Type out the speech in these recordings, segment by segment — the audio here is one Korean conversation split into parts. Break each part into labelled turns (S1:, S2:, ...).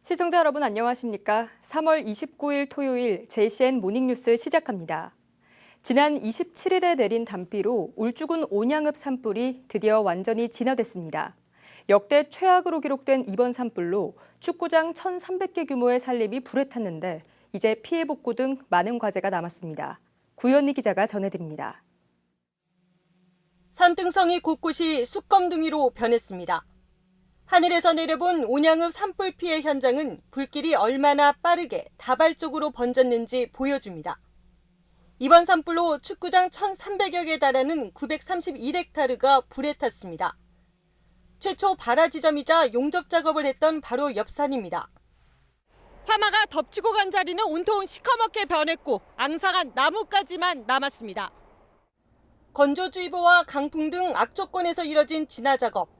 S1: 시청자 여러분 안녕하십니까? 3월 29일 토요일 JCN 모닝뉴스 시작합니다. 지난 27일에 내린 단비로 울주군 온양읍 산불이 드디어 완전히 진화됐습니다. 역대 최악으로 기록된 이번 산불로 축구장 1,300개 규모의 산림이 불에 탔는데 이제 피해 복구 등 많은 과제가 남았습니다. 구현희 기자가 전해드립니다.
S2: 산등성이 곳곳이 숯검둥이로 변했습니다. 하늘에서 내려본 온양읍 산불 피해 현장은 불길이 얼마나 빠르게 다발적으로 번졌는지 보여줍니다. 이번 산불로 축구장 1,300여 개 달하는 931헥타르가 불에 탔습니다. 최초 발화 지점이자 용접 작업을 했던 바로 옆 산입니다. 화마가 덮치고 간 자리는 온통 시커멓게 변했고 앙상한 나무까지만 남았습니다. 건조주의보와 강풍 등 악조건에서 이뤄진 진화 작업.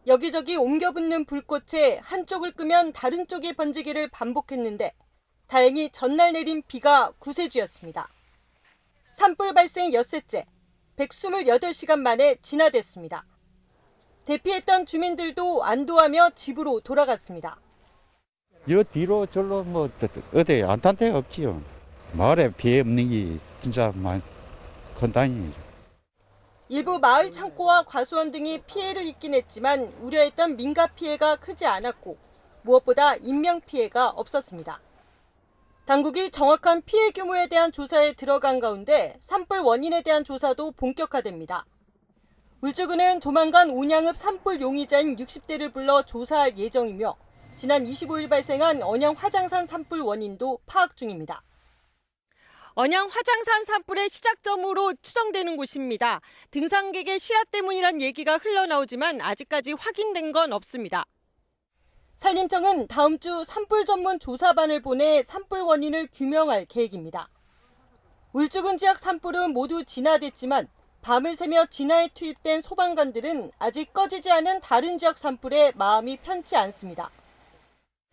S2: 여기저기 옮겨붙는 불꽃에 한쪽을 끄면 다른 쪽에 번지기를 반복했는데 다행히 전날 내린 비가 구세주였습니다. 산불 발생 엿새째, 128시간 만에 진화됐습니다. 대피했던 주민들도 안도하며 집으로 돌아갔습니다.
S3: 여 뒤로 절로 어디 안 탄 데가 없지요. 마을에 피해 없는 게 진짜 큰 다행이죠.
S2: 일부 마을 창고와 과수원 등이 피해를 입긴 했지만 우려했던 민가 피해가 크지 않았고 무엇보다 인명 피해가 없었습니다. 당국이 정확한 피해 규모에 대한 조사에 들어간 가운데 산불 원인에 대한 조사도 본격화됩니다. 울주군은 조만간 온양읍 산불 용의자인 60대를 불러 조사할 예정이며 지난 25일 발생한 언양 화장산 산불 원인도 파악 중입니다. 언양 화장산 산불의 시작점으로 추정되는 곳입니다. 등산객의 실화 때문이란 얘기가 흘러나오지만 아직까지 확인된 건 없습니다. 산림청은 다음 주 산불 전문 조사반을 보내 산불 원인을 규명할 계획입니다. 울주군 지역 산불은 모두 진화됐지만 밤을 새며 진화에 투입된 소방관들은 아직 꺼지지 않은 다른 지역 산불에 마음이 편치 않습니다.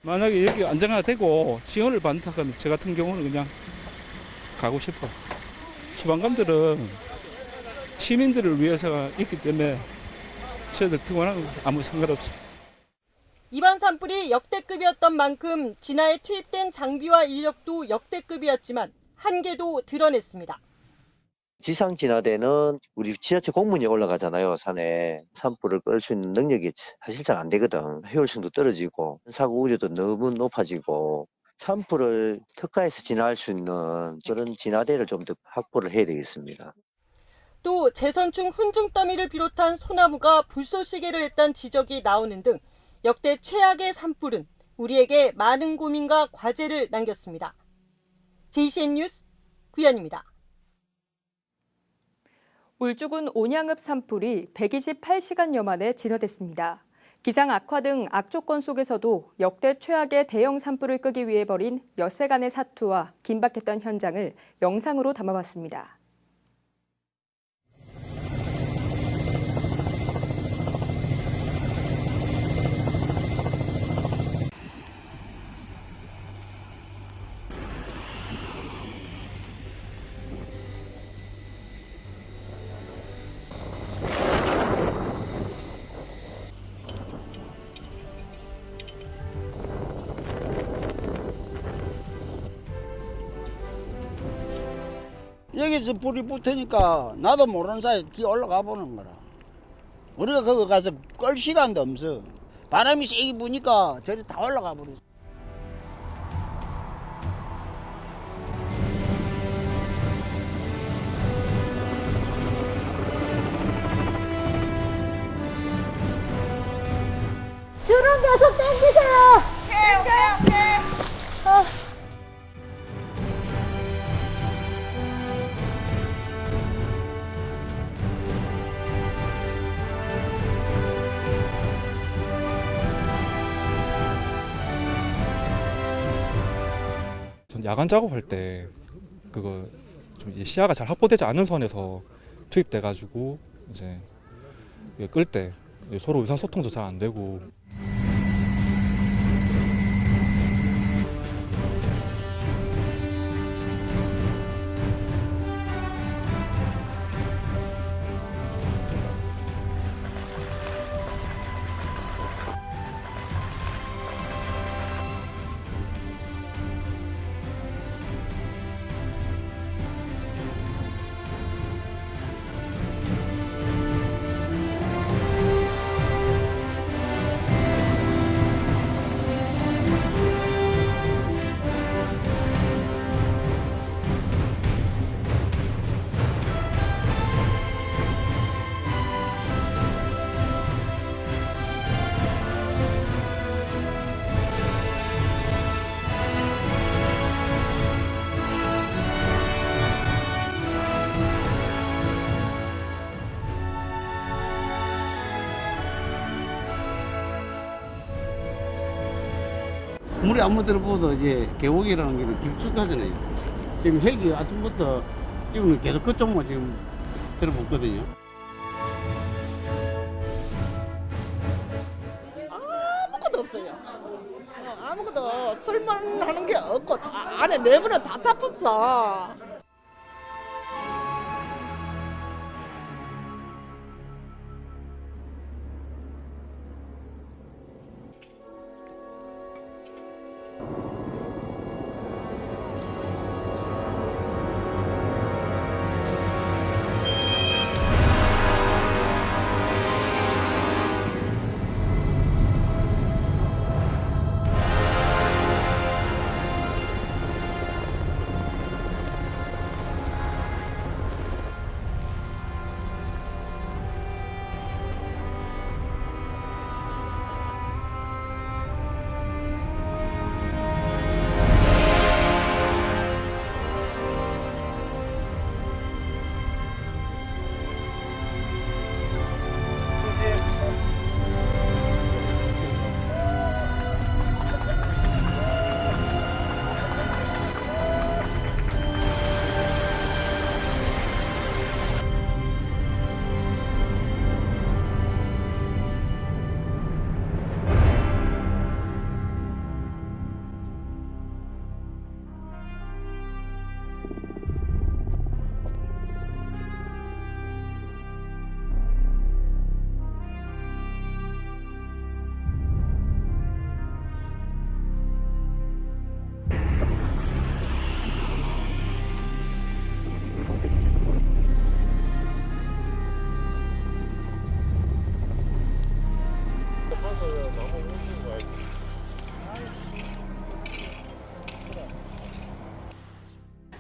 S4: 만약에 여기 안정화되고 시간을 반탁하면 저 같은 경우는 그냥 가고 싶어. 소방관들은 시민들을 위해서가 있기 때문에 저희들 피곤하고 아무 상관없습니다.
S2: 이번 산불이 역대급이었던 만큼 진화에 투입된 장비와 인력도 역대급이었지만 한계도 드러냈습니다.
S5: 지상 진화대는 우리 지하철 공문이 올라가잖아요. 산에 산불을 끌 수 있는 능력이 사실상 안 되거든. 효율성도 떨어지고 사고 우려도 너무 높아지고 산불을 특가해서 진화할 수 있는 그런 진화대를 좀 더 확보를 해야 되겠습니다.
S2: 또 재선충 훈증 더미를 비롯한 소나무가 불쏘시개를 했다는 지적이 나오는 등 역대 최악의 산불은 우리에게 많은 고민과 과제를 남겼습니다. JCN 뉴스 구현입니다.
S1: 울주군 온양읍 산불이 128시간여 만에 진화됐습니다. 기상 악화 등 악조건 속에서도 역대 최악의 대형 산불을 끄기 위해 벌인 엿새간의 사투와 긴박했던 현장을 영상으로 담아봤습니다.
S6: 여기서 불이 붙으니까 나도 모르는 사이에 뛰어 올라가 보는 거라. 우리가 거기 가서 끌 시간도 없어. 바람이 세게 부니까 저리 다 올라가 버렸어.
S7: 줄은 계속 당기세요. 오케이.
S4: 야간 작업할 때 그거 좀 시야가 잘 확보되지 않은 선에서 투입돼가지고 이제 끌 때 서로 의사소통도 잘 안 되고.
S6: 물에 아무 들어보도 이제 계곡이라는 게 깊숙하잖아요. 지금 헬기 아침부터 지금 계속 그쪽만 지금 들어보거든요.
S8: 아무것도 없어요. 아무것도 쓸만하는 게 없고 안에 내부는 다 타봤어.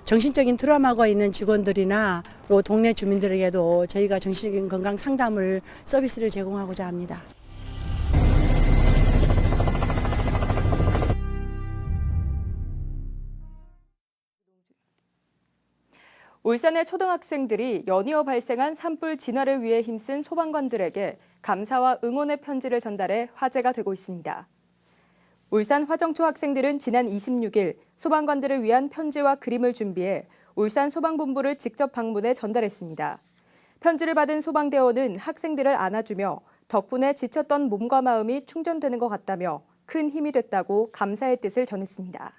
S9: 정신적인 트라우마가 있는 직원들이나 또 동네 주민들에게도 저희가 정신적인 건강 상담을 서비스를 제공하고자 합니다.
S1: 울산의 초등학생들이 연이어 발생한 산불 진화를 위해 힘쓴 소방관들에게 감사와 응원의 편지를 전달해 화제가 되고 있습니다. 울산 화정초 학생들은 지난 26일 소방관들을 위한 편지와 그림을 준비해 울산 소방본부를 직접 방문해 전달했습니다. 편지를 받은 소방대원은 학생들을 안아주며 덕분에 지쳤던 몸과 마음이 충전되는 것 같다며 큰 힘이 됐다고 감사의 뜻을 전했습니다.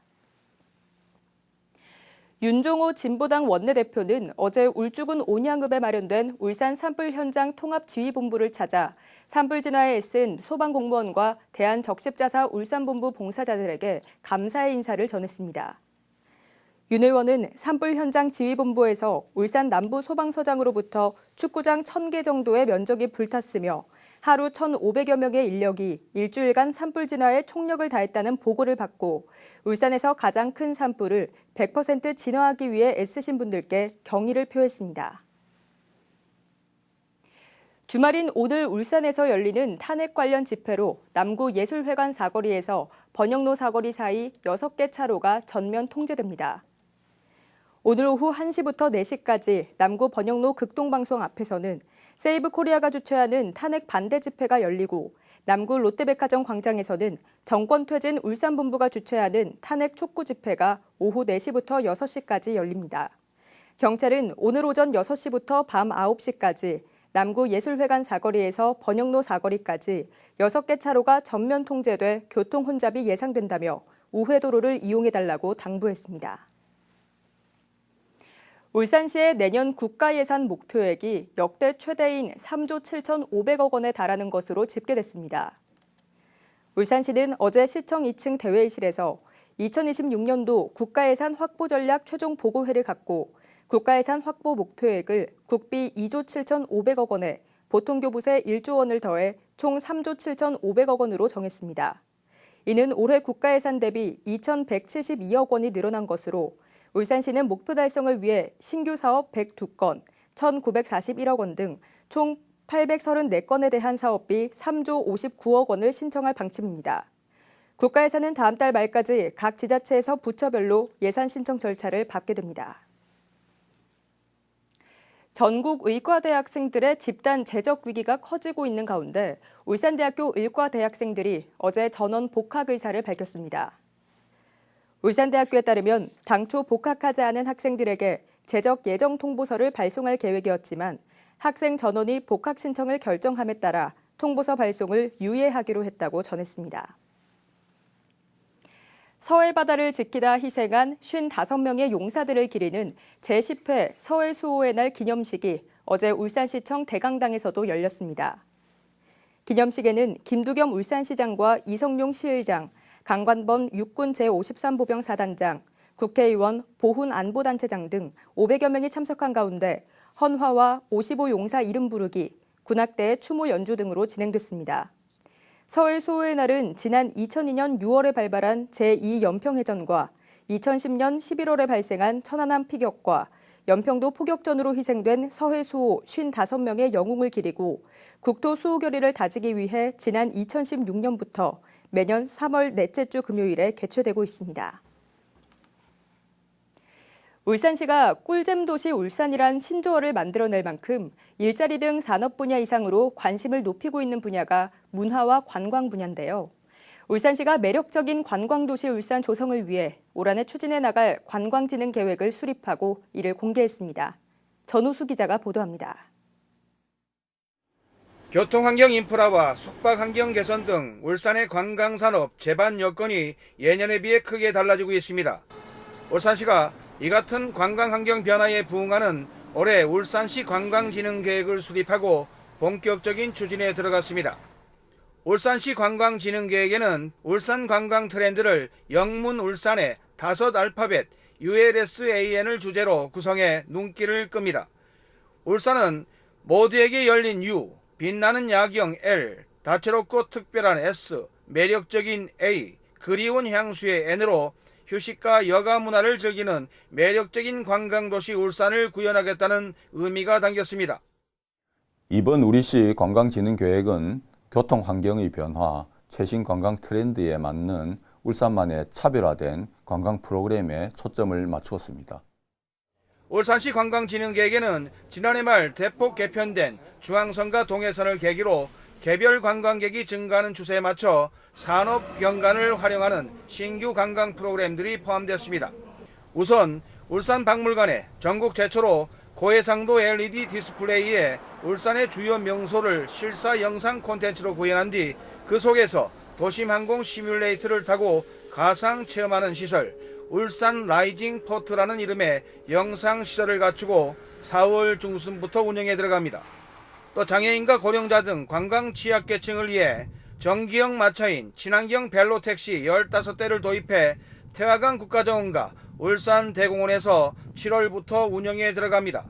S1: 윤종호 진보당 원내대표는 어제 울주군 온양읍에 마련된 울산 산불 현장 통합지휘본부를 찾아 산불 진화에 애쓴 소방공무원과 대한적십자사 울산본부 봉사자들에게 감사의 인사를 전했습니다. 윤 의원은 산불 현장 지휘본부에서 울산 남부 소방서장으로부터 축구장 1,000개 정도의 면적이 불탔으며 하루 1,500여 명의 인력이 일주일간 산불 진화에 총력을 다했다는 보고를 받고 울산에서 가장 큰 산불을 100% 진화하기 위해 애쓰신 분들께 경의를 표했습니다. 주말인 오늘 울산에서 열리는 탄핵 관련 집회로 남구 예술회관 사거리에서 번영로 사거리 사이 6개 차로가 전면 통제됩니다. 오늘 오후 1시부터 4시까지 남구 번영로 극동방송 앞에서는 세이브 코리아가 주최하는 탄핵 반대 집회가 열리고 남구 롯데백화점 광장에서는 정권퇴진 울산본부가 주최하는 탄핵 촉구 집회가 오후 4시부터 6시까지 열립니다. 경찰은 오늘 오전 6시부터 밤 9시까지 남구 예술회관 사거리에서 번영로 사거리까지 6개 차로가 전면 통제돼 교통 혼잡이 예상된다며 우회도로를 이용해달라고 당부했습니다. 울산시의 내년 국가예산 목표액이 역대 최대인 3조 7,500억 원에 달하는 것으로 집계됐습니다. 울산시는 어제 시청 2층 대회의실에서 2026년도 국가예산 확보 전략 최종 보고회를 갖고 국가예산 확보 목표액을 국비 2조 7,500억 원에 보통교부세 1조 원을 더해 총 3조 7,500억 원으로 정했습니다. 이는 올해 국가예산 대비 2,172억 원이 늘어난 것으로 울산시는 목표 달성을 위해 신규 사업 102건, 1,941억 원 등 총 834건에 대한 사업비 3조 59억 원을 신청할 방침입니다. 국가예산은 다음 달 말까지 각 지자체에서 부처별로 예산 신청 절차를 밟게 됩니다. 전국 의과대학생들의 집단 재적 위기가 커지고 있는 가운데 울산대학교 의과대학생들이 어제 전원 복학 의사를 밝혔습니다. 울산대학교에 따르면 당초 복학하지 않은 학생들에게 재적 예정 통보서를 발송할 계획이었지만 학생 전원이 복학 신청을 결정함에 따라 통보서 발송을 유예하기로 했다고 전했습니다. 서해 바다를 지키다 희생한 55명의 용사들을 기리는 제10회 서해 수호의 날 기념식이 어제 울산시청 대강당에서도 열렸습니다. 기념식에는 김두겸 울산시장과 이성용 시의장, 강관범 육군 제53보병 사단장, 국회의원, 보훈 안보단체장 등 500여 명이 참석한 가운데 헌화와 55용사 이름 부르기, 군악대의 추모 연주 등으로 진행됐습니다. 서해 수호의 날은 지난 2002년 6월에 발발한 제2연평해전과 2010년 11월에 발생한 천안함 피격과 연평도 포격전으로 희생된 서해 수호 55명의 영웅을 기리고 국토 수호 결의를 다지기 위해 지난 2016년부터 매년 3월 넷째 주 금요일에 개최되고 있습니다. 울산시가 꿀잼 도시 울산이란 신조어를 만들어낼 만큼 일자리 등 산업 분야 이상으로 관심을 높이고 있는 분야가 문화와 관광 분야인데요. 울산시가 매력적인 관광도시 울산 조성을 위해 올 한해 추진해 나갈 관광진흥 계획을 수립하고 이를 공개했습니다. 전우수 기자가 보도합니다.
S10: 교통환경 인프라와 숙박환경 개선 등 울산의 관광산업 제반 여건이 예년에 비해 크게 달라지고 있습니다. 울산시가 이 같은 관광환경 변화에 부응하는 올해 울산시 관광진흥계획을 수립하고 본격적인 추진에 들어갔습니다. 울산시 관광진흥계획에는 울산 관광 트렌드를 영문 울산의 5 알파벳 ULSAN을 주제로 구성해 눈길을 끕니다. 울산은 모두에게 열린 U, 빛나는 야경 L, 다채롭고 특별한 S, 매력적인 A, 그리운 향수의 N으로 휴식과 여가 문화를 즐기는 매력적인 관광도시 울산을 구현하겠다는 의미가 담겼습니다.
S11: 이번 우리시 관광진흥계획은 교통환경의 변화, 최신 관광 트렌드에 맞는 울산만의 차별화된 관광 프로그램에 초점을 맞추었습니다.
S10: 울산시 관광진흥계획에는 지난해 말 대폭 개편된 중앙선과 동해선을 계기로 개별 관광객이 증가하는 추세에 맞춰 산업 경관을 활용하는 신규 관광 프로그램들이 포함됐습니다. 우선 울산박물관에 전국 최초로 고해상도 LED 디스플레이에 울산의 주요 명소를 실사 영상 콘텐츠로 구현한 뒤 그 속에서 도심항공 시뮬레이터를 타고 가상 체험하는 시설, 울산 라이징 포트라는 이름의 영상 시설을 갖추고 4월 중순부터 운영에 들어갑니다. 또 장애인과 고령자 등 관광 취약계층을 위해 정기형 마차인 친환경 벨로택시 15대를 도입해 태화강 국가정원과 울산 대공원에서 7월부터 운영에 들어갑니다.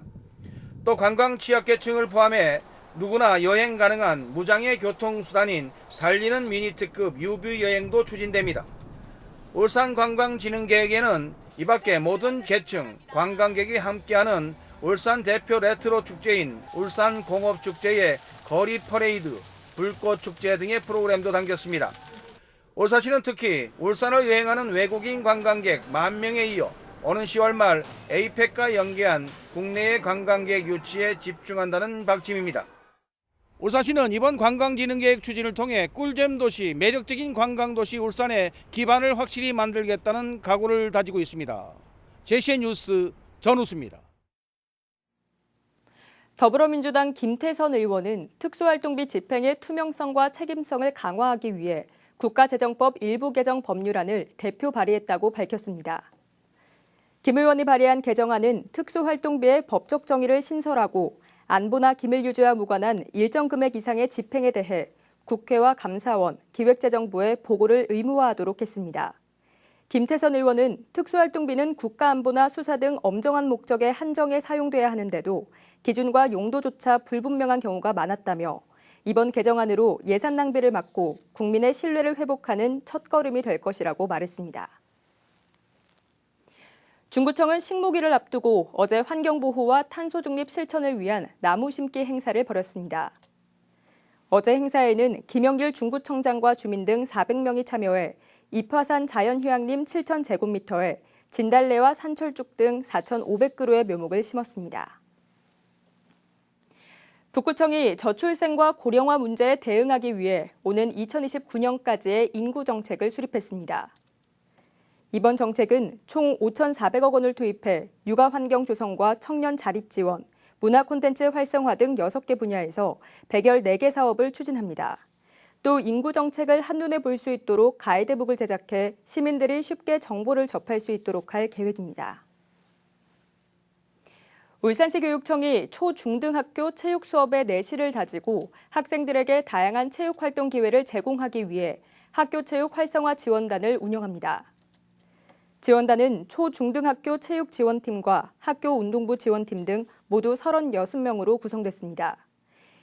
S10: 또 관광 취약계층을 포함해 누구나 여행 가능한 무장애 교통수단인 달리는 미니특급 유뷰 여행도 추진됩니다. 울산 관광진흥계획에는 이 밖에 모든 계층 관광객이 함께하는 울산 대표 레트로 축제인 울산 공업축제의 거리 퍼레이드, 불꽃축제 등의 프로그램도 담겼습니다. 울산시는 특히 울산을 여행하는 외국인 관광객 10,000명에 이어 오는 10월 말 에이펙과 연계한 국내의 관광객 유치에 집중한다는 방침입니다. 울산시는 이번 관광진흥계획 추진을 통해 꿀잼 도시, 매력적인 관광도시 울산의 기반을 확실히 만들겠다는 각오를 다지고 있습니다. JCN 뉴스 전우수입니다.
S1: 더불어민주당 김태선 의원은 특수활동비 집행의 투명성과 책임성을 강화하기 위해 국가재정법 일부 개정 법률안을 대표 발의했다고 밝혔습니다. 김 의원이 발의한 개정안은 특수활동비의 법적 정의를 신설하고 안보나 기밀 유지와 무관한 일정 금액 이상의 집행에 대해 국회와 감사원, 기획재정부에 보고를 의무화하도록 했습니다. 김태선 의원은 특수활동비는 국가안보나 수사 등 엄정한 목적에 한정해 사용돼야 하는데도 기준과 용도조차 불분명한 경우가 많았다며 이번 개정안으로 예산 낭비를 막고 국민의 신뢰를 회복하는 첫걸음이 될 것이라고 말했습니다. 중구청은 식목일을 앞두고 어제 환경보호와 탄소중립 실천을 위한 나무 심기 행사를 벌였습니다. 어제 행사에는 김영길 중구청장과 주민 등 400명이 참여해 이화산 자연휴양림 7,000제곱미터에 진달래와 산철쭉 등 4,500그루의 묘목을 심었습니다. 북구청이 저출생과 고령화 문제에 대응하기 위해 오는 2029년까지의 인구정책을 수립했습니다. 이번 정책은 총 5,400억 원을 투입해 육아 환경 조성과 청년 자립 지원, 문화 콘텐츠 활성화 등 6개 분야에서 114개 사업을 추진합니다. 또 인구 정책을 한눈에 볼 수 있도록 가이드북을 제작해 시민들이 쉽게 정보를 접할 수 있도록 할 계획입니다. 울산시 교육청이 초중등학교 체육 수업의 내실을 다지고 학생들에게 다양한 체육 활동 기회를 제공하기 위해 학교 체육 활성화 지원단을 운영합니다. 지원단은 초중등학교 체육 지원팀과 학교 운동부 지원팀 등 모두 36명으로 구성됐습니다.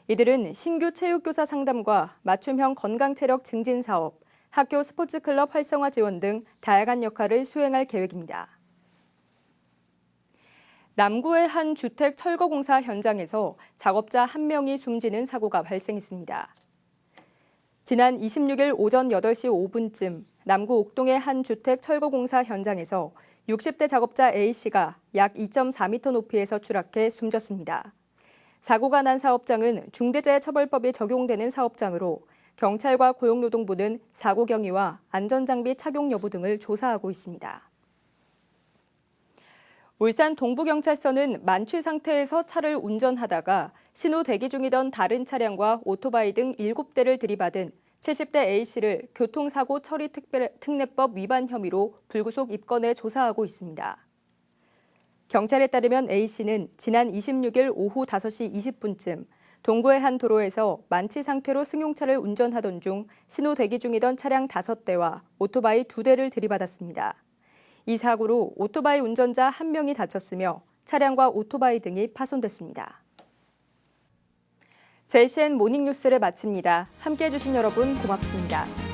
S1: 이들은 신규 체육교사 상담과 맞춤형 건강체력 증진 사업, 학교 스포츠클럽 활성화 지원 등 다양한 역할을 수행할 계획입니다. 남구의 한 주택 철거공사 현장에서 작업자 1명이 숨지는 사고가 발생했습니다. 지난 26일 오전 8시 5분쯤 남구 옥동의 한 주택 철거공사 현장에서 60대 작업자 A씨가 약 2.4m 높이에서 추락해 숨졌습니다. 사고가 난 사업장은 중대재해처벌법이 적용되는 사업장으로 경찰과 고용노동부는 사고 경위와 안전장비 착용 여부 등을 조사하고 있습니다. 울산 동부경찰서는 만취 상태에서 차를 운전하다가 신호 대기 중이던 다른 차량과 오토바이 등 7대를 들이받은 70대 A씨를 교통사고 처리 특례법 위반 혐의로 불구속 입건해 조사하고 있습니다. 경찰에 따르면 A씨는 지난 26일 오후 5시 20분쯤 동구의 한 도로에서 만취 상태로 승용차를 운전하던 중 신호 대기 중이던 차량 5대와 오토바이 2대를 들이받았습니다. 이 사고로 오토바이 운전자 1명이 다쳤으며 차량과 오토바이 등이 파손됐습니다. JCN 모닝뉴스를 마칩니다. 함께해 주신 여러분 고맙습니다.